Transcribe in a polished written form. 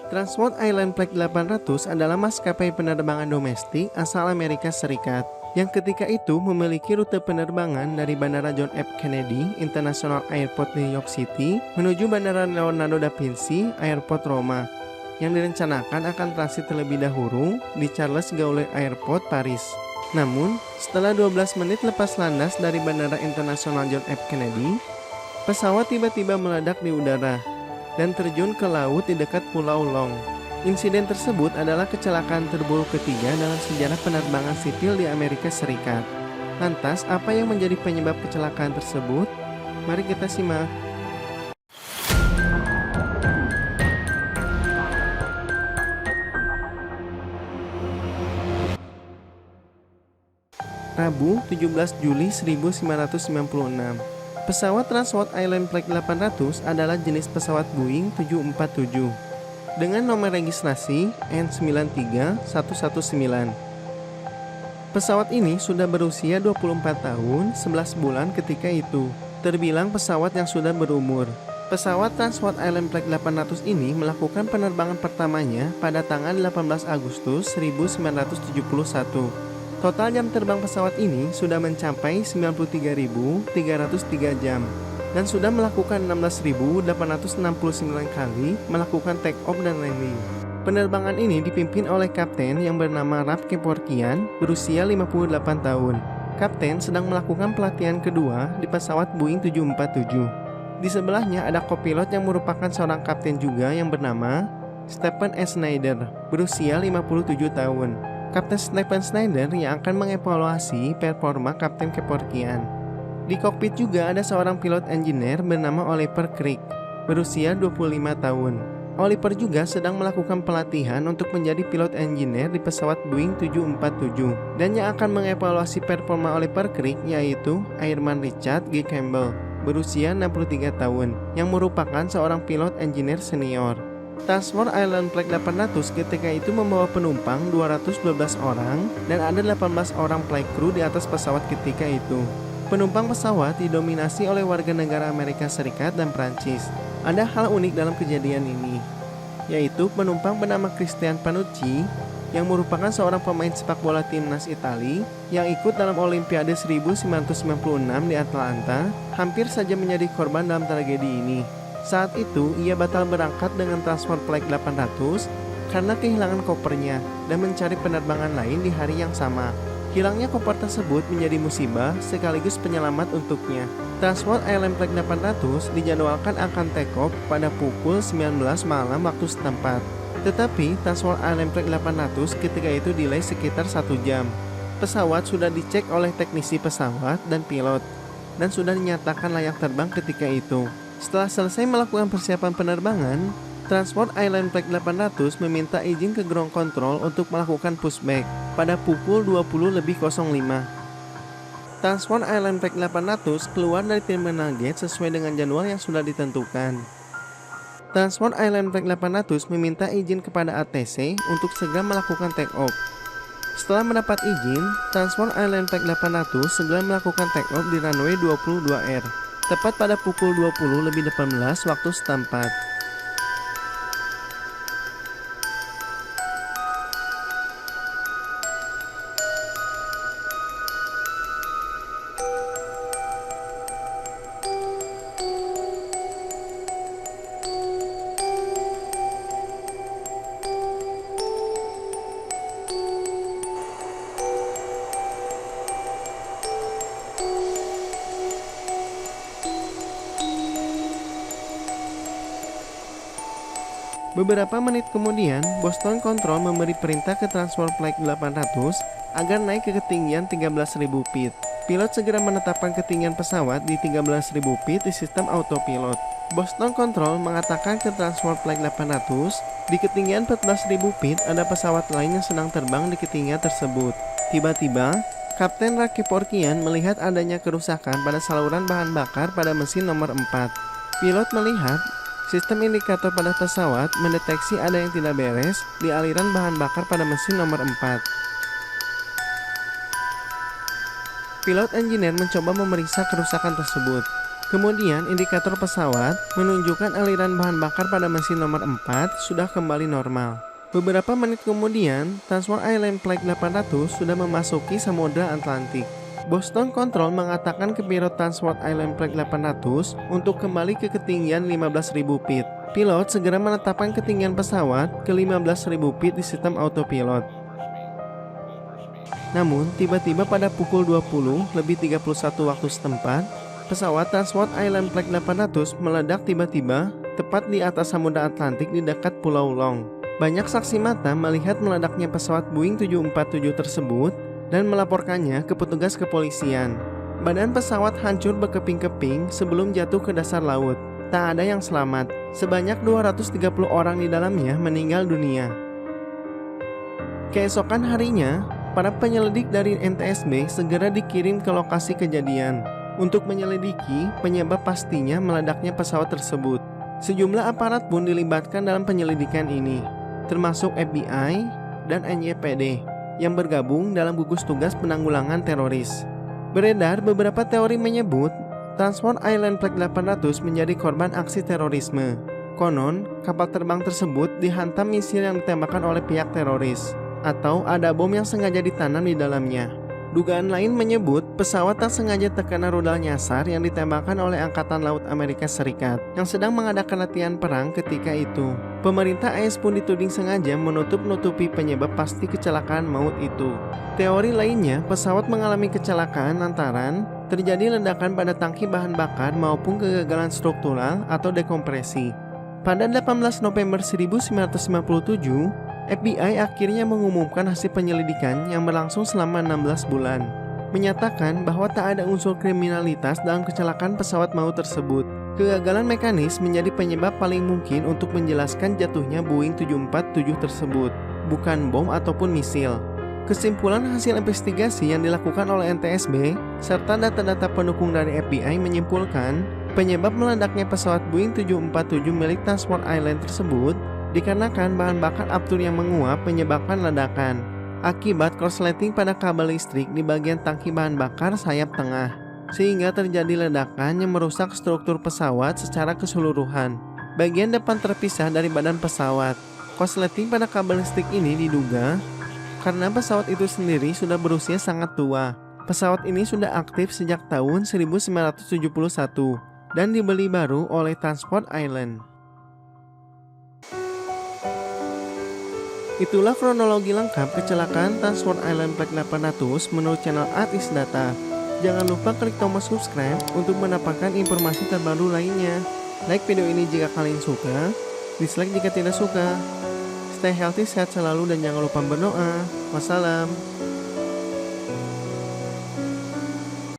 Transworld Island Flight 800 adalah maskapai penerbangan domestik asal Amerika Serikat yang ketika itu memiliki rute penerbangan dari Bandara John F. Kennedy International Airport New York City menuju Bandara Leonardo da Vinci Airport Roma yang direncanakan akan transit terlebih dahulu di Charles de Gaulle Airport, Paris. Namun, setelah 12 menit lepas landas dari Bandara Internasional John F. Kennedy, pesawat tiba-tiba meledak di udara dan terjun ke laut di dekat Pulau Long. Insiden tersebut adalah kecelakaan terburuk ketiga dalam sejarah penerbangan sipil di Amerika Serikat. Lantas, apa yang menjadi penyebab kecelakaan tersebut? Mari kita simak. Rabu, 17 Juli 1996. Pesawat Transworld Island Flight 800 adalah jenis pesawat Boeing 747 dengan nomor registrasi N93119. Pesawat ini sudah berusia 24 tahun 11 bulan ketika itu, terbilang pesawat yang sudah berumur. Pesawat Transworld Island Flight 800 ini melakukan penerbangan pertamanya pada tanggal 18 Agustus 1971. Total jam terbang pesawat ini sudah mencapai 93.303 jam dan sudah melakukan 16.869 kali melakukan take off dan landing. Penerbangan ini dipimpin oleh kapten yang bernama Ralph Kevorkian berusia 58 tahun. Kapten sedang melakukan pelatihan kedua di pesawat Boeing 747. Di sebelahnya ada kopilot yang merupakan seorang kapten juga yang bernama Stephen S. Snyder berusia 57 tahun. Kapten Stephen Snyder yang akan mengevaluasi performa Kapten Kevorkian. Di kokpit juga ada seorang pilot engineer bernama Oliver Crick, berusia 25 tahun. Oliver juga sedang melakukan pelatihan untuk menjadi pilot engineer di pesawat Boeing 747. Dan yang akan mengevaluasi performa Oliver Crick yaitu Airman Richard G. Campbell, berusia 63 tahun, yang merupakan seorang pilot engineer senior. Transworld Island Flight 800 ketika itu membawa penumpang 212 orang dan ada 18 orang flight crew di atas pesawat ketika itu. Penumpang pesawat didominasi oleh warga negara Amerika Serikat dan Prancis. Ada hal unik dalam kejadian ini, yaitu penumpang bernama Cristian Panucci yang merupakan seorang pemain sepak bola timnas Italia yang ikut dalam Olimpiade 1996 di Atlanta, hampir saja menjadi korban dalam tragedi ini. Saat itu, ia batal berangkat dengan Transworld Flight 800 karena kehilangan kopernya dan mencari penerbangan lain di hari yang sama. Hilangnya koper tersebut menjadi musibah sekaligus penyelamat untuknya. Transworld Island Flight 800 dijadwalkan akan take off pada pukul 19 malam waktu setempat. Tetapi Transworld Island Flight 800 ketika itu delay sekitar 1 jam. Pesawat sudah dicek oleh teknisi pesawat dan pilot dan sudah dinyatakan layak terbang ketika itu. Setelah selesai melakukan persiapan penerbangan, Transworld Island Flight 800 meminta izin ke ground control untuk melakukan pushback pada pukul 20.05. Transworld Island Flight 800 keluar dari terminal gate sesuai dengan jadwal yang sudah ditentukan. Transworld Island Flight 800 meminta izin kepada ATC untuk segera melakukan take off. Setelah mendapat izin, Transworld Island Flight 800 segera melakukan take off di runway 22R. Tepat pada pukul 20.18 waktu setempat. Beberapa menit kemudian, Boston Control memberi perintah ke Transworld Flight 800 agar naik ke ketinggian 13.000 feet. Pilot segera menetapkan ketinggian pesawat di 13.000 feet di sistem autopilot. Boston Control mengatakan ke Transworld Flight 800, di ketinggian 14.000 feet ada pesawat lain yang sedang terbang di ketinggian tersebut. Tiba-tiba, Kapten Ralph Kevorkian melihat adanya kerusakan pada saluran bahan bakar pada mesin nomor 4. Pilot melihat sistem indikator pada pesawat mendeteksi ada yang tidak beres di aliran bahan bakar pada mesin nomor 4. Pilot engineer mencoba memeriksa kerusakan tersebut. Kemudian indikator pesawat menunjukkan aliran bahan bakar pada mesin nomor 4 sudah kembali normal. Beberapa menit kemudian, Transworld Island Flight 800 sudah memasuki Samudra Atlantik. Boston Control mengatakan ke pilot Transworld Island Flight 800 untuk kembali ke ketinggian 15.000 feet. Pilot segera menetapkan ketinggian pesawat ke 15.000 feet di sistem autopilot. Namun, tiba-tiba pada pukul 20:31 waktu setempat, pesawat Transworld Island Flight 800 meledak tiba-tiba tepat di atas Samudra Atlantik di dekat Pulau Long. Banyak saksi mata melihat meledaknya pesawat Boeing 747 tersebut dan melaporkannya ke petugas kepolisian. Badan pesawat hancur berkeping-keping sebelum jatuh ke dasar laut. Tak ada yang selamat. Sebanyak 230 orang di dalamnya meninggal dunia. Keesokan harinya, para penyelidik dari NTSB segera dikirim ke lokasi kejadian untuk menyelidiki penyebab pastinya meledaknya pesawat tersebut. Sejumlah aparat pun dilibatkan dalam penyelidikan ini, termasuk FBI dan NYPD yang bergabung dalam gugus tugas penanggulangan teroris. Beredar beberapa teori menyebut Transworld Island Flight 800 menjadi korban aksi terorisme. Konon, kapal terbang tersebut dihantam misil yang ditembakkan oleh pihak teroris, atau ada bom yang sengaja ditanam di dalamnya. Dugaan lain menyebut pesawat tak sengaja terkena rudal nyasar yang ditembakkan oleh Angkatan Laut Amerika Serikat yang sedang mengadakan latihan perang ketika itu. Pemerintah AS pun dituding sengaja menutup-nutupi penyebab pasti kecelakaan maut itu. Teori lainnya, pesawat mengalami kecelakaan lantaran terjadi ledakan pada tangki bahan bakar maupun kegagalan struktural atau dekompresi. Pada 18 November 1957, FBI akhirnya mengumumkan hasil penyelidikan yang berlangsung selama 16 bulan, menyatakan bahwa tak ada unsur kriminalitas dalam kecelakaan pesawat maut tersebut. Kegagalan mekanis menjadi penyebab paling mungkin untuk menjelaskan jatuhnya Boeing 747 tersebut, bukan bom ataupun misil. Kesimpulan hasil investigasi yang dilakukan oleh NTSB serta data-data pendukung dari FBI menyimpulkan penyebab meledaknya pesawat Boeing 747 milik Transworld Island tersebut dikarenakan bahan bakar aftur yang menguap menyebabkan ledakan akibat korsleting pada kabel listrik di bagian tangki bahan bakar sayap tengah, sehingga terjadi ledakan yang merusak struktur pesawat secara keseluruhan. Bagian depan terpisah dari badan pesawat. Korsleting pada kabel listrik ini diduga karena pesawat itu sendiri sudah berusia sangat tua. Pesawat ini sudah aktif sejak tahun 1971 dan dibeli baru oleh Transworld Island. Itulah kronologi lengkap kecelakaan Transworld Island Flight 800 menurut channel Artis Data. Jangan lupa klik tombol subscribe untuk mendapatkan informasi terbaru lainnya. Like video ini jika kalian suka, dislike jika tidak suka. Stay healthy, sehat selalu, dan jangan lupa berdoa. Wassalam.